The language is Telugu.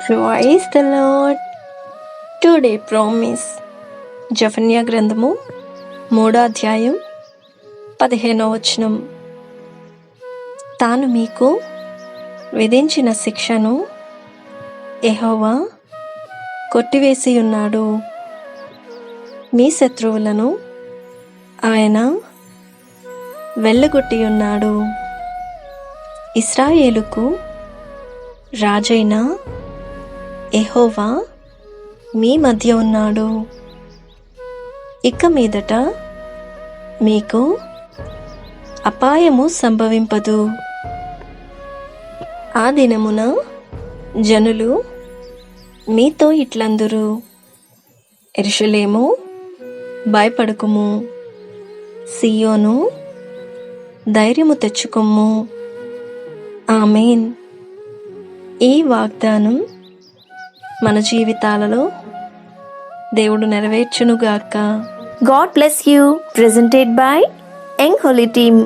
Praise the lord. Today promise. జెఫన్యా గ్రంథము 3వ అధ్యాయం 15వ వచనం. తాను మీకు విధించిన శిక్షను యెహోవా కొట్టివేసి ఉన్నాడు. మీ శత్రువులను ఆయన వెళ్ళగొట్టి ఉన్నాడు. ఇశ్రాయేలుకు రాజైన యెహోవా మీ మధ్య ఉన్నాడు. ఇక మీదట మీకు అపాయము సంభవింపదు. ఆ దినమున జనులు మీతో ఇట్లందురు, యెరూషలేము భయపడకుము, సియోను ధైర్యము తెచ్చుకొమ్ము. ఆమేన్. ఈ వాగ్దానం మన జీవితాలలో దేవుడు నెరవేర్చునుగాక. God bless you. Presented by Young Holy Team.